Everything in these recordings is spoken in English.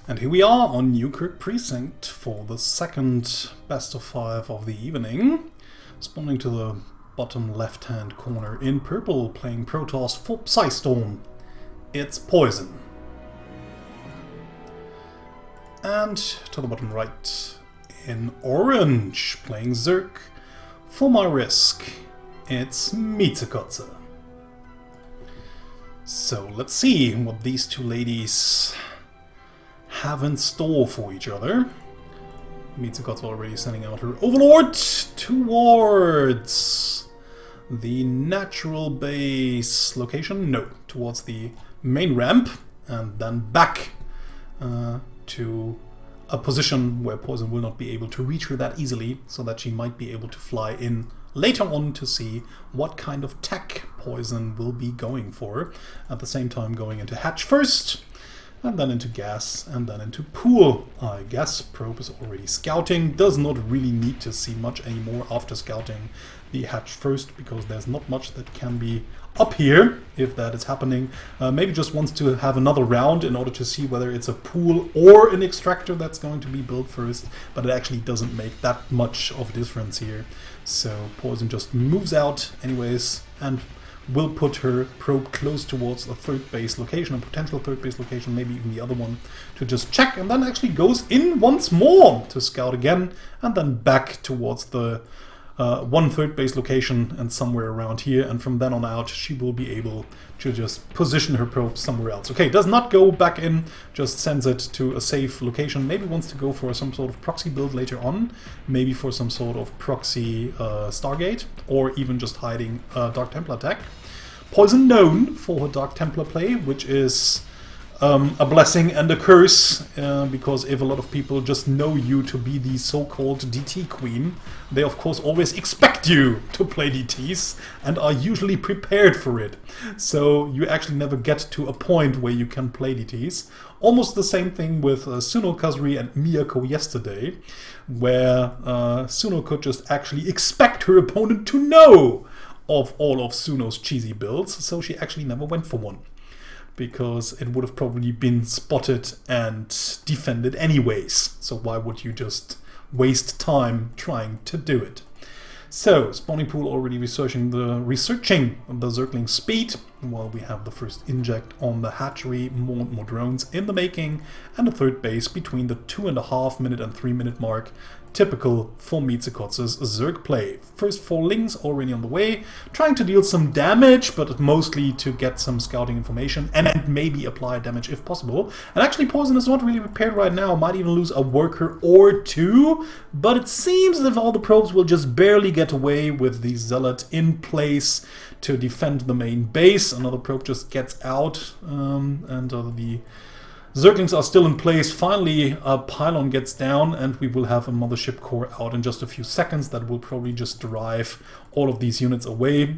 And here we are on Newkirk Precinct for the second best of 5 of the evening. Spawning to the bottom left-hand corner in purple, playing Protoss for Psystorm. It's Poizon. And to the bottom right in orange, playing Zerg for my risk. It's Miezekotze. So let's see what these two ladies have in store for each other. Miezekotze already sending out her Overlord towards the natural base location. No, towards the main ramp, and then back to a position where Poizon will not be able to reach her that easily, so that she might be able to fly in later on to see what kind of tech Poizon will be going for. At the same time going into hatch first, and then into gas, and then into pool. I guess probe is already scouting, does not really need to see much anymore after scouting the hatch first, because there's not much that can be up here if that is happening. Maybe just wants to have another round in order to see whether it's a pool or an extractor that's going to be built first, but it actually doesn't make that much of a difference here. So Poizon just moves out anyways and will put her probe close towards a third base location, a potential third base location, maybe even the other one, to just check, and then actually goes in once more to scout again, and then back towards the one third base location and somewhere around here, and from then on out she will be able to just position her probe somewhere else. Okay, does not go back in, just sends it to a safe location. Maybe wants to go for some sort of proxy build later on, maybe for some sort of proxy Stargate, or even just hiding Dark Templar tech. Poizon known for her Dark Templar play, which is a blessing and a curse, because if a lot of people just know you to be the so-called DT queen, they of course always expect you to play DTs and are usually prepared for it. So you actually never get to a point where you can play DTs. Almost the same thing with Suno Kazri and Miyako yesterday, where Suno could just actually expect her opponent to know of all of Suno's cheesy builds, so she actually never went for one, because it would have probably been spotted and defended anyways. So why would you just waste time trying to do it? So, spawning pool already researching the Zergling speed, while we have the first inject on the hatchery, more drones in the making, and a third base between the 2.5 minute and 3 minute mark. Typical for Miezekotze's Zerg play. First 4 lings already on the way, trying to deal some damage, but mostly to get some scouting information and maybe apply damage if possible. And actually Poizon is not really prepared right now, might even lose a worker or two, but it seems as if all the probes will just barely get away with the Zealot in place to defend the main base. Another probe just gets out, and the Zerglings are still in place. Finally, a pylon gets down, and we will have a mothership core out in just a few seconds that will probably just drive all of these units away.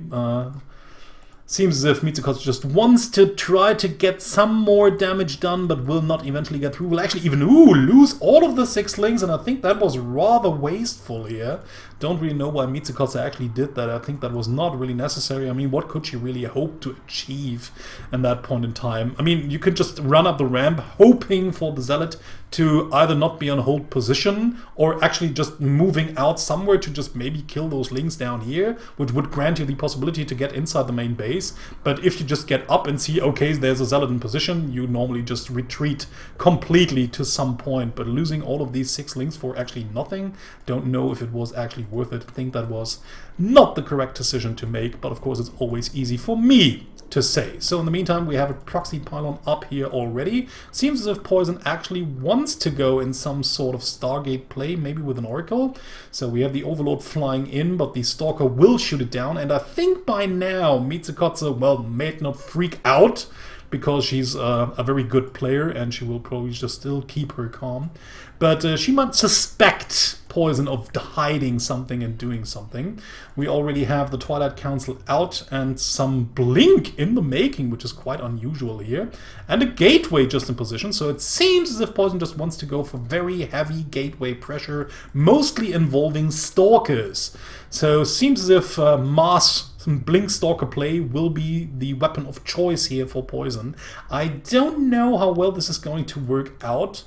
Seems as if Miezekotze just wants to try to get some more damage done, but will not eventually get through. Will actually even lose all of the 6 lings, and I think that was rather wasteful here. Don't really know why Miezekotze actually did that. I think that was not really necessary. I mean, what could she really hope to achieve in that point in time? I mean, you could just run up the ramp hoping for the Zealot to either not be on hold position, or actually just moving out somewhere to just maybe kill those lings down here, which would grant you the possibility to get inside the main base. But if you just get up and see, okay, there's a Zealot in position, you normally just retreat completely to some point. But losing all of these 6 lings for actually nothing, don't know if it was actually worth it. I think that was not the correct decision to make, but of course it's always easy for me to say. So in the meantime, we have a proxy pylon up here already. Seems as if Poizon actually wants to go in some sort of Stargate play, maybe with an Oracle. So we have the Overlord flying in, but the Stalker will shoot it down, and I think by now Miezekotze, well, may not freak out, because she's a very good player and she will probably just still keep her calm. But she might suspect Poizon of hiding something and doing something. We already have the Twilight Council out and some Blink in the making, which is quite unusual here. And a Gateway just in position, so it seems as if Poizon just wants to go for very heavy Gateway pressure, mostly involving Stalkers. So seems as if mass Blink Stalker play will be the weapon of choice here for Poizon. I don't know how well this is going to work out.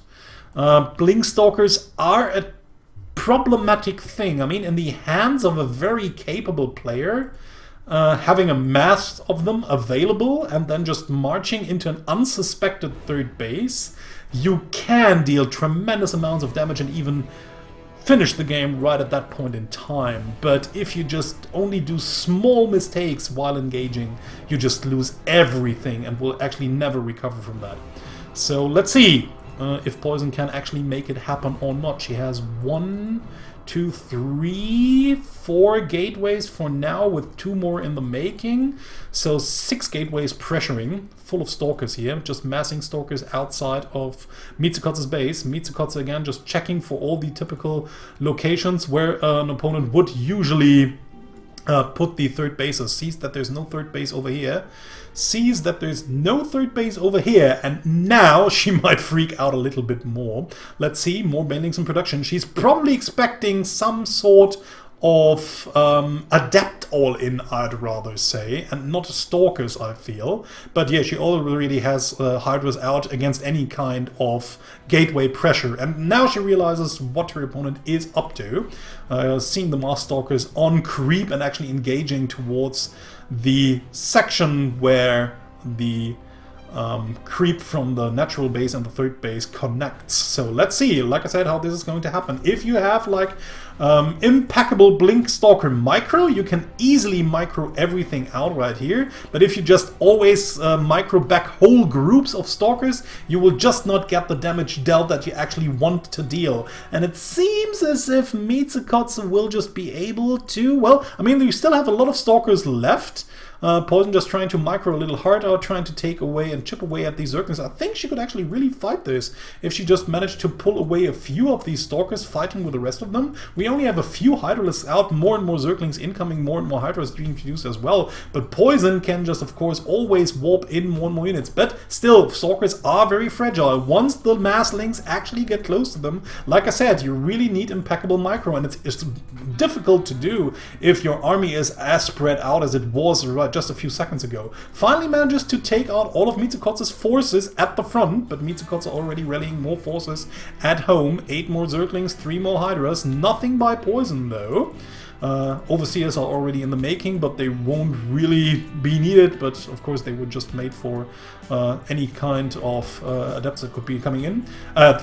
Blink Stalkers are a problematic thing. I mean, in the hands of a very capable player, having a mass of them available and then just marching into an unsuspected third base, you can deal tremendous amounts of damage and even finish the game right at that point in time. But if you just only do small mistakes while engaging, you just lose everything and will actually never recover from that. So let's see if Poizon can actually make it happen or not. She has 1, 2, 3, 4 gateways for now, with 2 more in the making. So 6 gateways pressuring, full of Stalkers here, just massing Stalkers outside of Miezekotze's base. Miezekotze again just checking for all the typical locations where an opponent would usually put the third bases. Sees that there's no third base over here. Sees that there's no third base over here, and now she might freak out a little bit more. Let's see, more Banelings in production. She's probably expecting some sort of Adept all-in, I'd rather say, and not Stalkers, I feel. But yeah, she already has Hydras out against any kind of gateway pressure, and now she realizes what her opponent is up to. Seeing the Mass Stalkers on creep and actually engaging towards the section where the creep from the natural base and the third base connects. So let's see, like I said, how this is going to happen. If you have like impeccable Blink Stalker micro, you can easily micro everything out right here. But if you just always micro back whole groups of Stalkers, you will just not get the damage dealt that you actually want to deal. And it seems as if Miezekotze will just be able to, well, I mean, you still have a lot of Stalkers left. Poizon just trying to micro a little harder, trying to take away and chip away at these Zerglings. I think she could actually really fight this if she just managed to pull away a few of these Stalkers, fighting with the rest of them. We only have a few Hydralisks out, more and more Zerglings incoming, more and more Hydras being introduced as well. But Poizon can just, of course, always warp in more and more units. But still, Stalkers are very fragile. Once the mass links actually get close to them, like I said, you really need impeccable micro, and it's difficult to do if your army is as spread out as it was right just a few seconds ago. Finally manages to take out all of Miezekotze's forces at the front, but Miezekotze already rallying more forces at home. 8 more Zerglings, 3 more Hydras. Nothing by Poizon though. Overseers are already in the making, but they won't really be needed. But of course they were just made for any kind of adepts that could be coming in,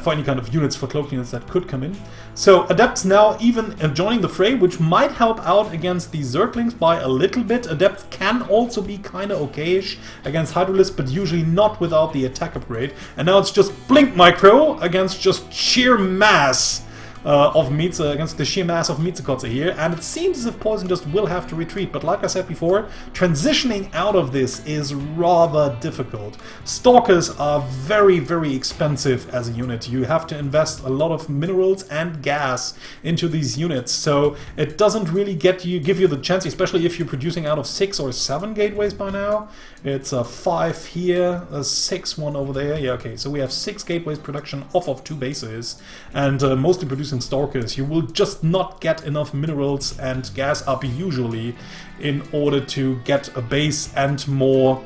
for any kind of units, for cloaked units that could come in. So adepts now even joining the fray, which might help out against the Zerglings by a little bit. Adepts can also be kind of okayish against Hydralisks, but usually not without the attack upgrade. And now it's just Blink Micro against just sheer mass against the sheer mass of Miezekotze here, and it seems as if Poizon just will have to retreat. But like I said before, transitioning out of this is rather difficult. Stalkers are very, very expensive as a unit. You have to invest a lot of minerals and gas into these units, so it doesn't really give you the chance, especially if you're producing out of 6 or 7 gateways by now. It's a 5 here, a 6 one over there. Yeah, okay, so we have 6 gateways production off of 2 bases, and mostly producing Stalkers. You will just not get enough minerals and gas up usually in order to get a base and more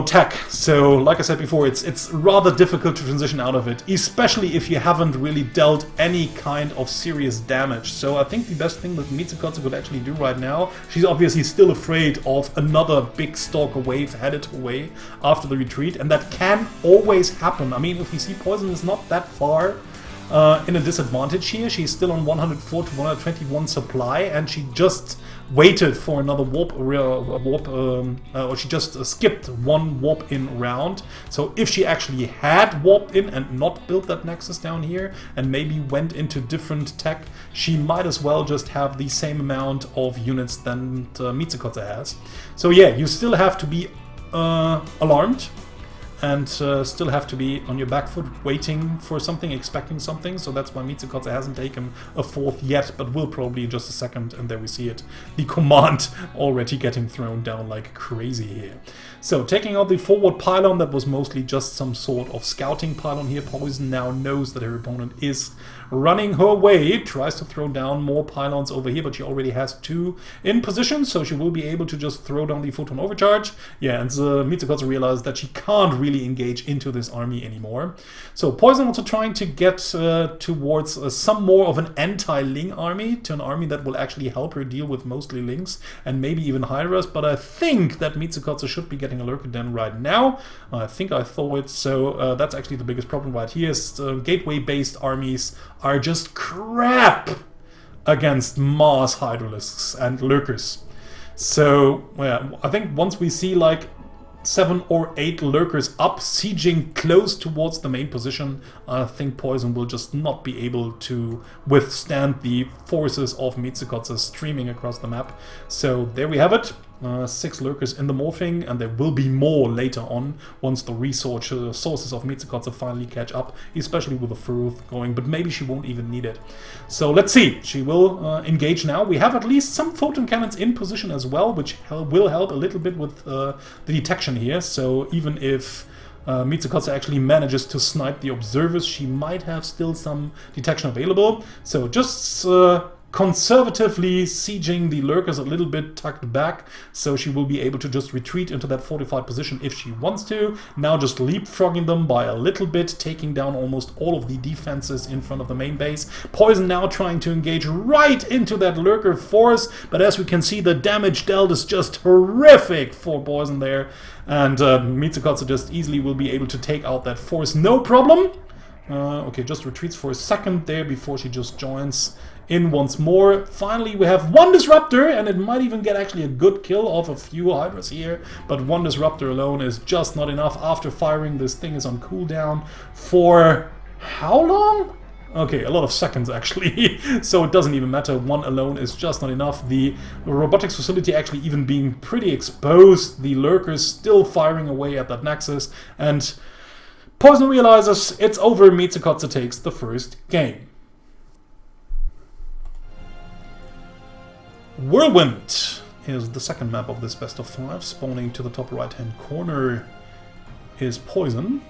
tech. So like I said before, it's rather difficult to transition out of it, especially if you haven't really dealt any kind of serious damage. So I think the best thing that Miezekotze could actually do right now, she's obviously still afraid of another big Stalker wave headed away after the retreat, and that can always happen. I mean, if you see Poizon is not that far in a disadvantage here. She's still on 104 to 121 supply, and she just waited for another warp, or she just skipped one warp in round. So if she actually had warped in and not built that nexus down here and maybe went into different tech, she might as well just have the same amount of units than Miezekotze has. So yeah, you still have to be alarmed. and still have to be on your back foot, waiting for something, expecting something. So that's why Miezekotze hasn't taken a fourth yet, but will probably in just a second. And there we see it. The command already getting thrown down like crazy here. So taking out the forward pylon, that was mostly just some sort of scouting pylon here. Poizon now knows that her opponent is running her way, tries to throw down more pylons over here, but she already has 2 in position, so she will be able to just throw down the photon overcharge. Yeah, and Miezekotze realized that she can't really engage into this army anymore. So Poizon also trying to get towards some more of an anti-Ling army, to an army that will actually help her deal with mostly Lings and maybe even Hydras, but I think that Miezekotze should be getting a Lurker Den right now. I think I thought it, so that's actually the biggest problem right here. Is gateway-based armies are just crap against Mars Hydralisks and Lurkers. So, yeah, I think once we see like 7 or 8 Lurkers up, sieging close towards the main position, I think Poizon will just not be able to withstand the forces of Miezekotze streaming across the map. So there we have it. 6 Lurkers in the morphing, and there will be more later on once the sources of Miezekotze finally catch up, especially with the Furuth going, but maybe she won't even need it. So let's see, she will engage now. We have at least some photon cannons in position as well, which will help a little bit with the detection here. So even if Miezekotze actually manages to snipe the observers, she might have still some detection available. So just conservatively sieging the Lurkers a little bit tucked back, so she will be able to just retreat into that fortified position if she wants to. Now just leapfrogging them by a little bit, taking down almost all of the defenses in front of the main base. Poizon now trying to engage right into that Lurker force, but as we can see, the damage dealt is just horrific for Poizon there, and Miezekotze just easily will be able to take out that force, no problem. Okay, just retreats for a second there before she just joins in once more. Finally, we have 1 Disruptor, and it might even get actually a good kill off a few Hydras here, but 1 Disruptor alone is just not enough. After firing, this thing is on cooldown for how long? Okay, a lot of seconds actually, so it doesn't even matter. 1 alone is just not enough. The robotics facility actually even being pretty exposed, the Lurkers still firing away at that Nexus, and Poizon realizes it's over. Miezekotze takes the first game. Whirlwind is the second map of this best of 5. Spawning to the top right hand corner is Poizon.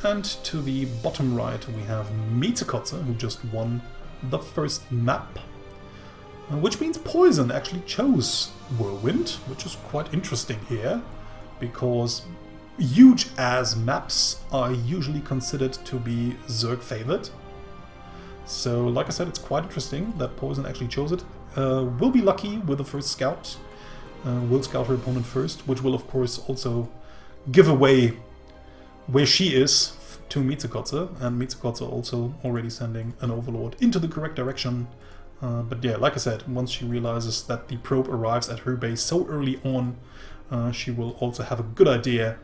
And to the bottom right we have Miezekotze, who just won the first map. Which means Poizon actually chose Whirlwind, which is quite interesting here, because huge as maps are usually considered to be Zerg favored. So, like I said, it's quite interesting that Poizon actually chose it. Will be lucky with the first scout. Will scout her opponent first, which will of course also give away where she is to Miezekotze. And Miezekotze also already sending an Overlord into the correct direction. But yeah, like I said, once she realizes that the probe arrives at her base so early on, she will also have a good idea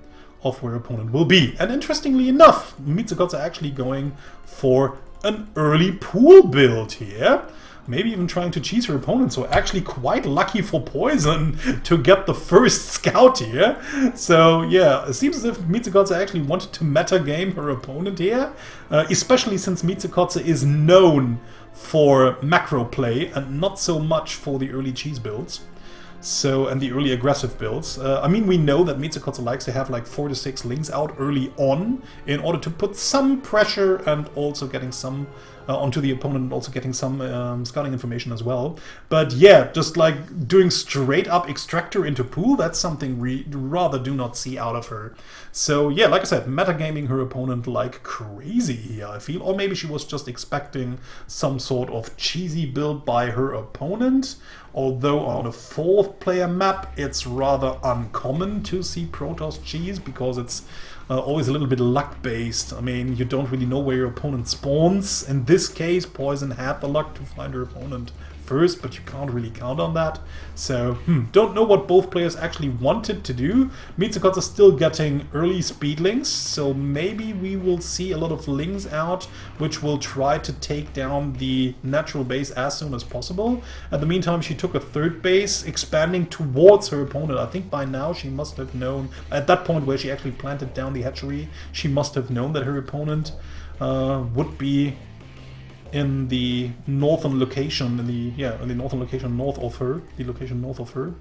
of where her opponent will be. And interestingly enough, Miezekotze actually going for an early pool build here. Maybe even trying to cheese her opponent, so actually quite lucky for Poizon to get the first scout here. So yeah, it seems as if Miezekotze actually wanted to meta game her opponent here, especially since Miezekotze is known for macro play and not so much for the early cheese builds. So, and the early aggressive builds. I mean, we know that Miezekotze likes to have like 4 to 6 Lings out early on in order to put some pressure and also getting some onto the opponent, and also getting some scouting information as well. But yeah, just like doing straight up extractor into pool, that's something we rather do not see out of her. So yeah, like I said, metagaming her opponent like crazy here, I feel. Or maybe she was just expecting some sort of cheesy build by her opponent. Although on a 4th player map, it's rather uncommon to see Protoss cheese, because it's always a little bit luck-based. I mean, you don't really know where your opponent spawns. In this case, Poizon had the luck to find her opponent first, but you can't really count on that. So, don't know what both players actually wanted to do. Miezekotze is still getting early speed links, so maybe we will see a lot of links out, which will try to take down the natural base as soon as possible. At the meantime, she took a third base, expanding towards her opponent. I think by now she must have known, at that point where she actually planted down the hatchery, she must have known that her opponent would be in the northern location, in the northern location north of her, the location north of her.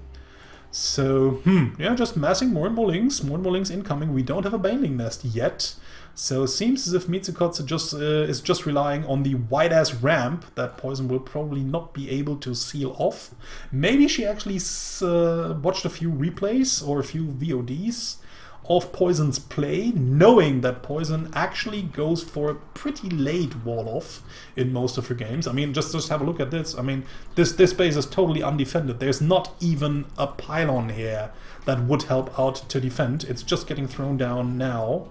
So, yeah, just massing more and more links incoming. We don't have a baneling nest yet, so it seems as if Miezekotze is just relying on the wide-ass ramp that Poizon will probably not be able to seal off. Maybe she actually watched a few replays or a few VODs of Poizon's play, knowing that Poizon actually goes for a pretty late wall-off in most of her games. I mean, just have a look at this. I mean, this base is totally undefended. There's not even a pylon here that would help out to defend. It's just getting thrown down now.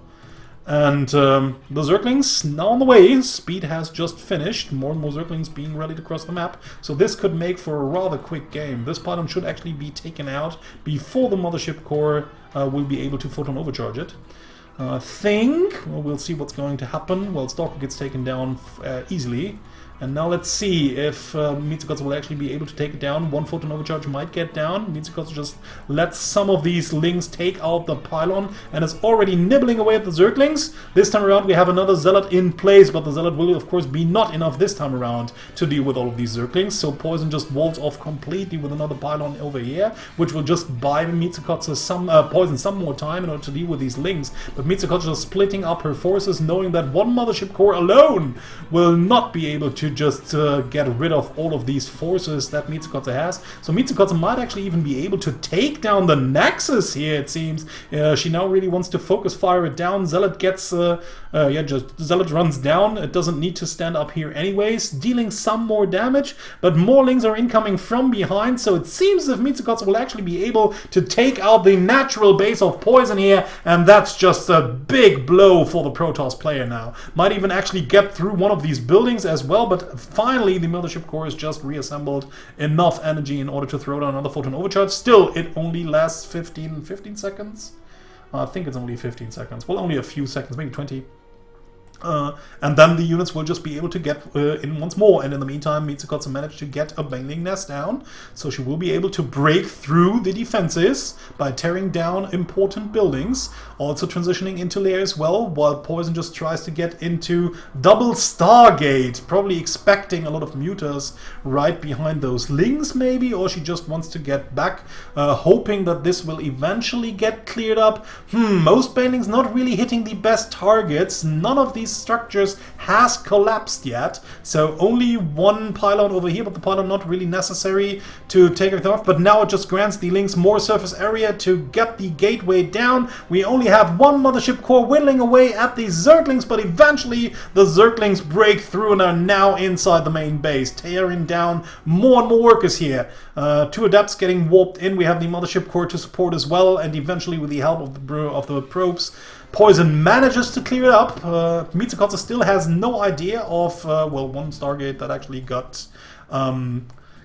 And the Zerglings now on the way. Speed has just finished. More and more Zerglings being ready to cross the map. So this could make for a rather quick game. This pylon should actually be taken out before the Mothership Core will be able to photon overcharge it. I think, well, we'll see what's going to happen. Well, Stalker gets taken down easily. And now let's see if Miezekotze will actually be able to take it down. One photon overcharge might get down. Miezekotze just lets some of these links take out the pylon and is already nibbling away at the Zerglings. This time around we have another Zealot in place, but the Zealot will of course be not enough this time around to deal with all of these Zerglings. So Poizon just walls off completely with another pylon over here, which will just buy Miezekotze Poizon some more time in order to deal with these links. But Miezekotze is splitting up her forces, knowing that one Mothership Core alone will not be able to just get rid of all of these forces that Miezekotze has. So Miezekotze might actually even be able to take down the Nexus here, it seems. She now really wants to focus fire it down. Zealot gets, Zealot runs down. It doesn't need to stand up here anyways, dealing some more damage, but more links are incoming from behind, so it seems as if Miezekotze will actually be able to take out the natural base of Poizon here, and that's just a big blow for the Protoss player now. Might even actually get through one of these buildings as well, but finally the Mothership Core is just reassembled enough energy in order to throw down another photon overcharge. Still, it only lasts 15 seconds? I think it's only 15 seconds. Well, only a few seconds, maybe 20. And then the units will just be able to get in once more. And in the meantime, Miezekotze managed to get a baneling nest down, so she will be able to break through the defenses by tearing down important buildings, also transitioning into lair as well, while Poizon just tries to get into double Stargate, probably expecting a lot of muters right behind those links maybe, or she just wants to get back, hoping that this will eventually get cleared up. Most banelings not really hitting the best targets. None of these structures has collapsed yet, so only one pylon over here, but the pylon not really necessary to take everything off. But now it just grants the links more surface area to get the gateway down. We only have one Mothership Core whittling away at the Zerglings, but eventually the Zerglings break through and are now inside the main base, tearing down more and more workers here. Two Adepts getting warped in. We have the Mothership Core to support as well, and eventually with the help of the probes, Poizon manages to clear it up. Miezekotze still has no idea of, well, one Stargate that actually got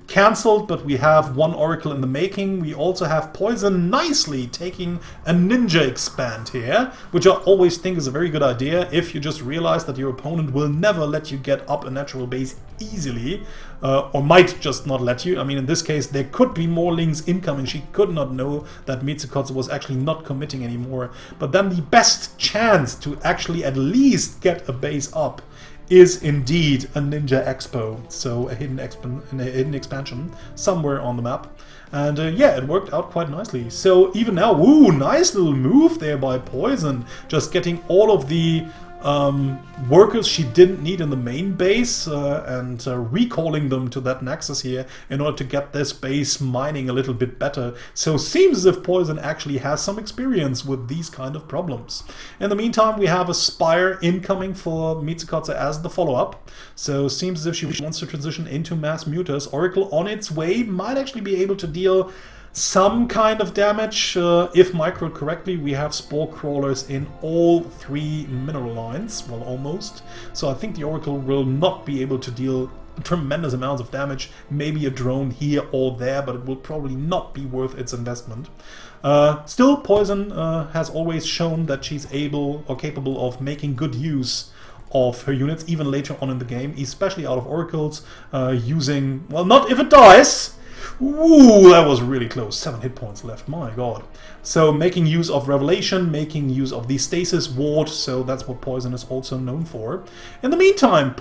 cancelled, but we have one Oracle in the making. We also have Poizon nicely taking a ninja expand here, which I always think is a very good idea if you just realize that your opponent will never let you get up a natural base easily, or might just not let you. I mean, in this case, there could be more links incoming. She could not know that Miezekotze was actually not committing anymore. But then the best chance to actually at least get a base up is indeed a Ninja Expo, so a hidden expansion somewhere on the map. And yeah, it worked out quite nicely. So even now, ooh, nice little move there by Poizon, just getting all of the workers she didn't need in the main base and recalling them to that nexus here in order to get this base mining a little bit better. So seems as if Poizon actually has some experience with these kind of problems. In the meantime, we have a Spire incoming for Miezekotze as the follow-up. So seems as if she wants to transition into mass muters. Oracle on its way might actually be able to deal some kind of damage. If microed correctly, we have Spore Crawlers in all three mineral lines, well, almost. So I think the Oracle will not be able to deal tremendous amounts of damage, maybe a drone here or there, but it will probably not be worth its investment. Still, Poizon has always shown that she's able or capable of making good use of her units, even later on in the game, especially out of oracles, using, well, not if it dies! Ooh, that was really close. 7 hit points left, my god. So making use of Revelation, making use of the Stasis Ward, so that's what Poizon is also known for. In the meantime,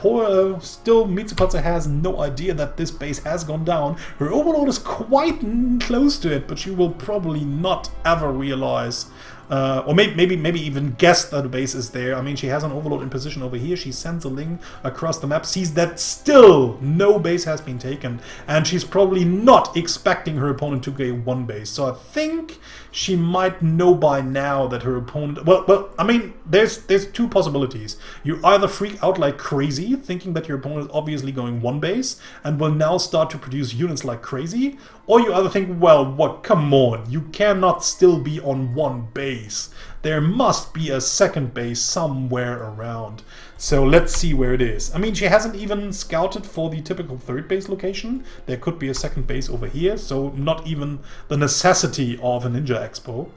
still Miezekotze has no idea that this base has gone down. Her Overlord is quite close to it, but she will probably not ever realize, or maybe even guess that the base is there. I mean, she has an Overlord in position over here. She sends a link across the map, sees that still no base has been taken, and she's probably not expecting her opponent to get one base. So I think she might know by now that her opponent... Well, I mean, there's two possibilities. You either freak out like crazy, thinking that your opponent is obviously going one base, and will now start to produce units like crazy, or you either think, well, what, come on, you cannot still be on one base. There must be a second base somewhere around. So let's see where it is. I mean, she hasn't even scouted for the typical third base location. There could be a second base over here, so not even the necessity of a Ninja Expo.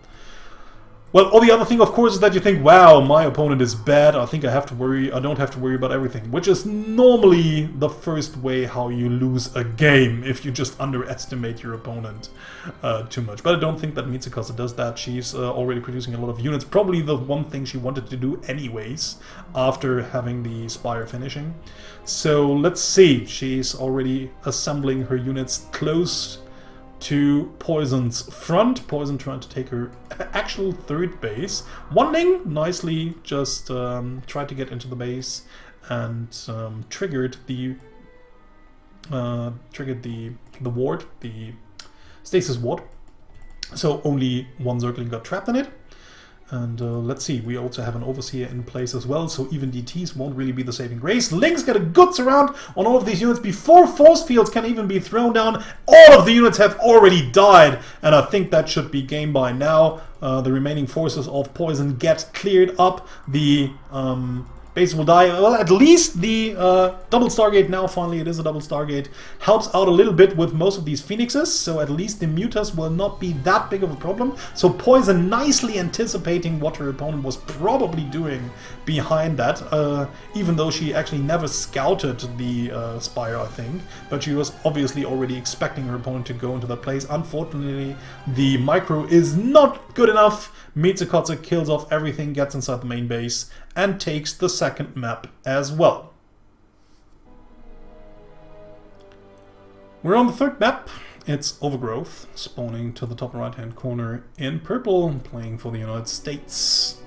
Well, or the other thing, of course, is that you think, wow, my opponent is bad, I think I don't have to worry about everything. Which is normally the first way how you lose a game, if you just underestimate your opponent too much. But I don't think that Miezekotze does that. She's already producing a lot of units. Probably the one thing she wanted to do anyways, after having the Spire finishing. So let's see, she's already assembling her units close to Poizon's front. Poizon trying to take her actual third base. Wanding nicely just tried to get into the base and triggered the ward, the stasis ward. So only one Zergling got trapped in it. And let's see, we also have an Overseer in place as well, so even DTs won't really be the saving grace. Lynx get a good surround on all of these units before force fields can even be thrown down. All of the units have already died, and I think that should be game by now. The remaining forces of Poizon get cleared up. The base will die. Well, at least the double Stargate, now finally it is a double Stargate, helps out a little bit with most of these Phoenixes, so at least the Mutas will not be that big of a problem. So Poizon nicely anticipating what her opponent was probably doing behind that, even though she actually never scouted the Spire, I think, but she was obviously already expecting her opponent to go into that place. Unfortunately, the micro is not good enough. Miezekotze kills off everything, gets inside the main base, and takes the second map as well. We're on the third map. It's Overgrowth, spawning to the top right-hand corner in purple, playing for the United States.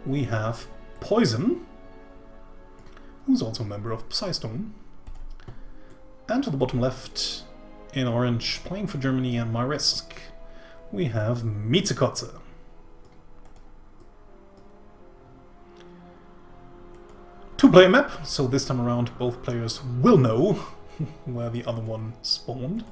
We have Poizon, who's also a member of Psystone. And to the bottom left, in orange, playing for Germany and MyRisk, we have Miezekotze. Two-player map, so this time around both players will know where the other one spawned.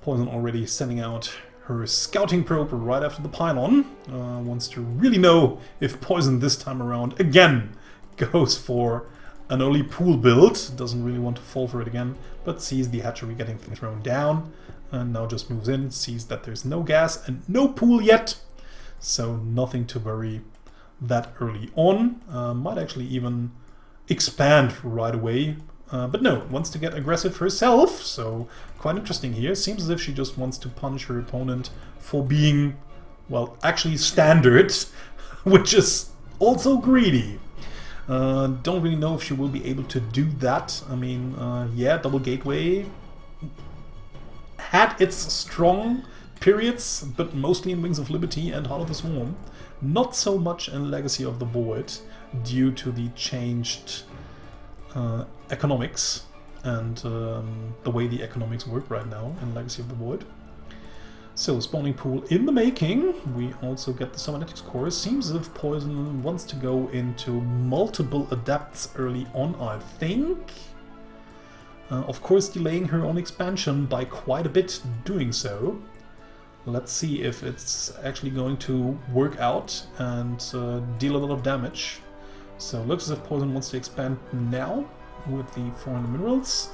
Poizon already sending out her scouting probe right after the pylon. Wants to really know if Poizon this time around again goes for an early pool build. Doesn't really want to fall for it again, but sees the hatchery getting thrown down and now just moves in, sees that there's no gas and no pool yet, so nothing to worry that early on. Might actually even expand right away, but no, wants to get aggressive herself, so quite interesting here. Seems as if she just wants to punish her opponent for being, well, actually standard, which is also greedy. Don't really know if she will be able to do that. I mean, yeah, Double Gateway had its strong periods, but mostly in Wings of Liberty and Heart of the Swarm. Not so much in Legacy of the Void, due to the changed economics and the way the economics work right now in Legacy of the Void. So, spawning pool in the making. We also get the Cybernetics core. Seems as if Poizon wants to go into multiple adepts early on, I think. Of course, delaying her own expansion by quite a bit doing so. Let's see if it's actually going to work out and deal a lot of damage. So looks as if Poizon wants to expand now. with the 400 minerals.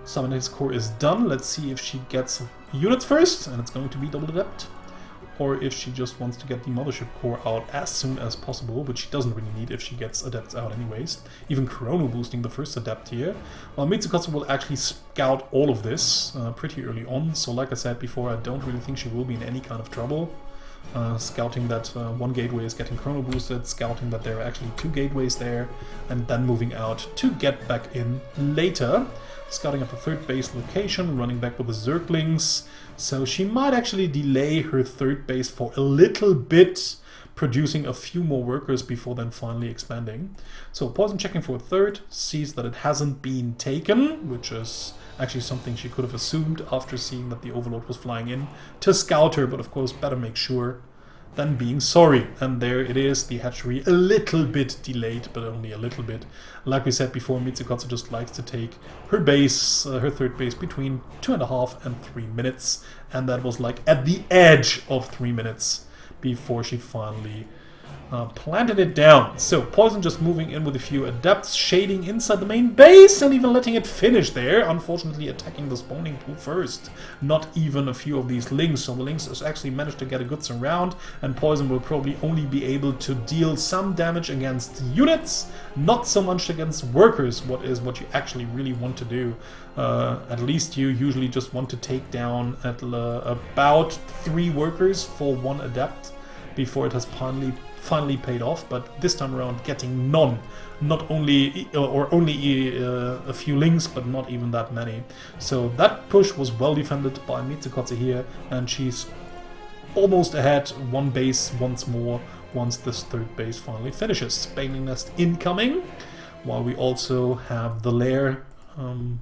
Cybernetics core is done. Let's see if she gets units first, and it's going to be double adept. Or if she just wants to get the mothership core out as soon as possible, which she doesn't really need if she gets adepts out anyways. Even chrono boosting the first adept here. Well, Miezekotze will actually scout all of this pretty early on, so like I said before, I don't really think she will be in any kind of trouble. Scouting that one gateway is getting chrono boosted, scouting that there are actually 2 gateways there, and then moving out to get back in later. Scouting up a 3rd base location, running back with the Zerglings, so she might actually delay her 3rd base for a little bit, producing a few more workers before then finally expanding. So Poizon checking for a 3rd, sees that it hasn't been taken, which is actually something she could have assumed after seeing that the Overlord was flying in to scout her, but of course better make sure than being sorry. And there it is, the hatchery a little bit delayed, but only a little bit. Like we said before, Miezekotze just likes to take her base, her 3rd base, between 2.5 and 3 minutes, and that was like at the edge of 3 minutes before she finally planted it down. So Poizon just moving in with a few adepts, shading inside the main base and even letting it finish there. Unfortunately attacking the spawning pool first. Not even a few of these links. So the links has actually managed to get a good surround, and Poizon will probably only be able to deal some damage against units, not so much against workers, what you actually really want to do. At least you usually just want to take down at about 3 workers for 1 adept before it has finally paid off, but this time around getting none. Not only, or only a few links, but not even that many. So that push was well defended by Miezekotze here, and she's almost ahead 1 base once more once this 3rd base finally finishes. Spawning nest incoming, while we also have the lair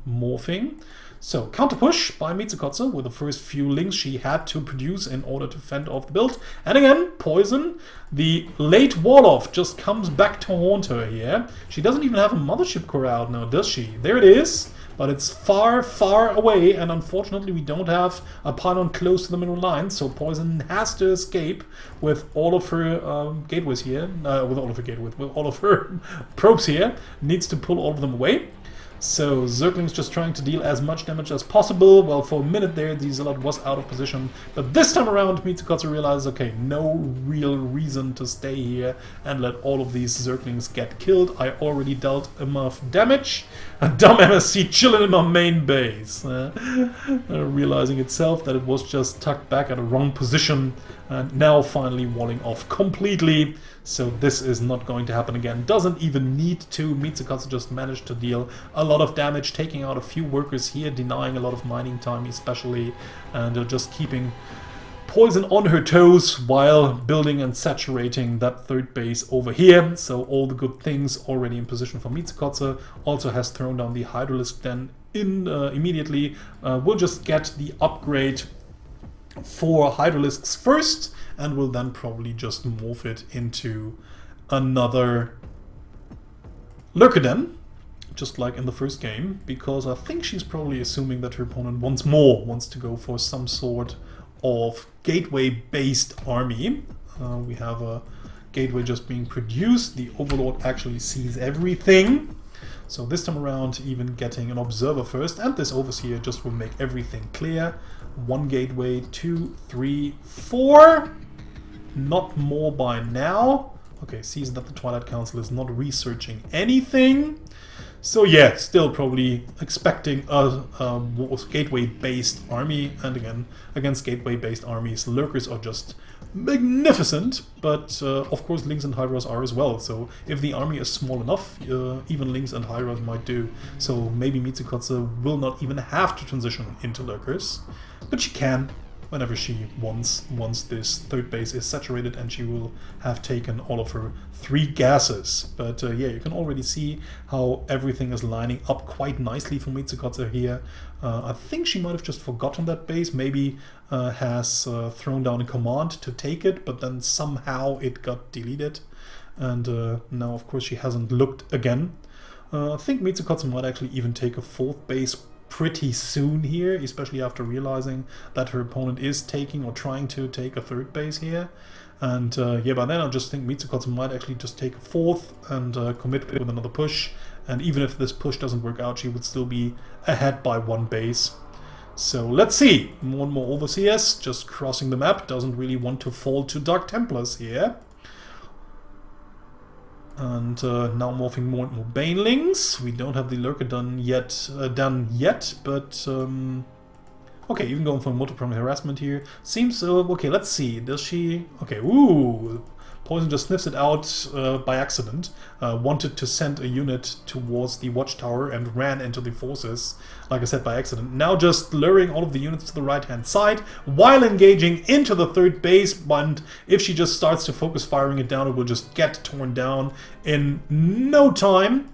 morphing. So, counter push by Miezekotze with the first few links she had to produce in order to fend off the build. And again, Poizon, the late wall-off, just comes back to haunt her here. She doesn't even have a mothership core out now, does she? There it is, but it's far, far away, and unfortunately we don't have a pylon close to the middle line, so Poizon has to escape with all of her gateways here, with all of her probes here, needs to pull all of them away. So Zergling's just trying to deal as much damage as possible. Well, for a minute there, the Zealot was out of position. But this time around, Miezekotze realizes, okay, no real reason to stay here and let all of these Zerglings get killed. I already dealt enough damage. A dumb MSC chilling in my main base. Realizing itself that it was just tucked back at a wrong position. And now finally walling off completely. So this is not going to happen again. Doesn't even need to. Miezekotze just managed to deal a lot of damage, taking out a few workers here, denying a lot of mining time especially, and just keeping Poizon on her toes while building and saturating that 3rd base over here. So all the good things already in position for Miezekotze. Also has thrown down the Hydralisk then immediately. We'll just get the upgrade for Hydralisks first, and will then probably just morph it into another Lurker, just like in the first game, because I think she's probably assuming that her opponent wants to go for some sort of gateway-based army. We have a gateway just being produced. The Overlord actually sees everything. So this time around, even getting an observer first, and this overseer just will make everything clear. 1 gateway, 2, 3, 4. Not more by now. Okay, sees that the Twilight Council is not researching anything. So yeah, still probably expecting a gateway-based army. And again, against gateway-based armies, Lurkers are just magnificent. But of course, Lynx and Hydras are as well. So if the army is small enough, even Lynx and Hydras might do. So maybe Miezekotze will not even have to transition into Lurkers. But she can, whenever she wants, once this 3rd base is saturated and she will have taken all of her 3 gases. But yeah, you can already see how everything is lining up quite nicely for Miezekotze here. I think she might have just forgotten that base, maybe has thrown down a command to take it, but then somehow it got deleted. And now, of course, she hasn't looked again. I think Miezekotze might actually even take a 4th base pretty soon here, especially after realizing that her opponent is taking or trying to take a 3rd base here. And yeah, by then I just think Miezekotze might actually just take a fourth and commit with another push. And even if this push doesn't work out, she would still be ahead by 1 base. So let's see. More and more overseers just crossing the map. Doesn't really want to fall to Dark Templars here. And now morphing more and more Banelings. We don't have the Lurker done yet, but okay, even going for multi-pronged harassment here. Seems okay. Let's see. Does she? Okay. Ooh. Poizon just sniffs it out by accident. Wanted to send a unit towards the watchtower and ran into the forces, like I said, by accident. Now just luring all of the units to the right-hand side while engaging into the 3rd base. And if she just starts to focus firing it down, it will just get torn down in no time.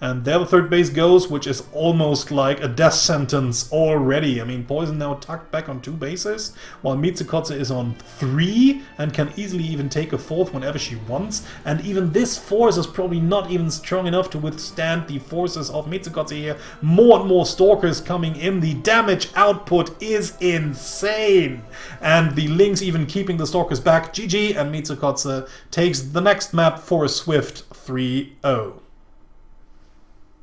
And there the 3rd base goes, which is almost like a death sentence already. I mean, Poizon now tucked back on 2 bases, while Miezekotze is on 3 and can easily even take a 4th whenever she wants. And even this force is probably not even strong enough to withstand the forces of Miezekotze here. More and more Stalkers coming in. The damage output is insane. And the Lings even keeping the Stalkers back. GG, and Miezekotze takes the next map for a swift 3-0.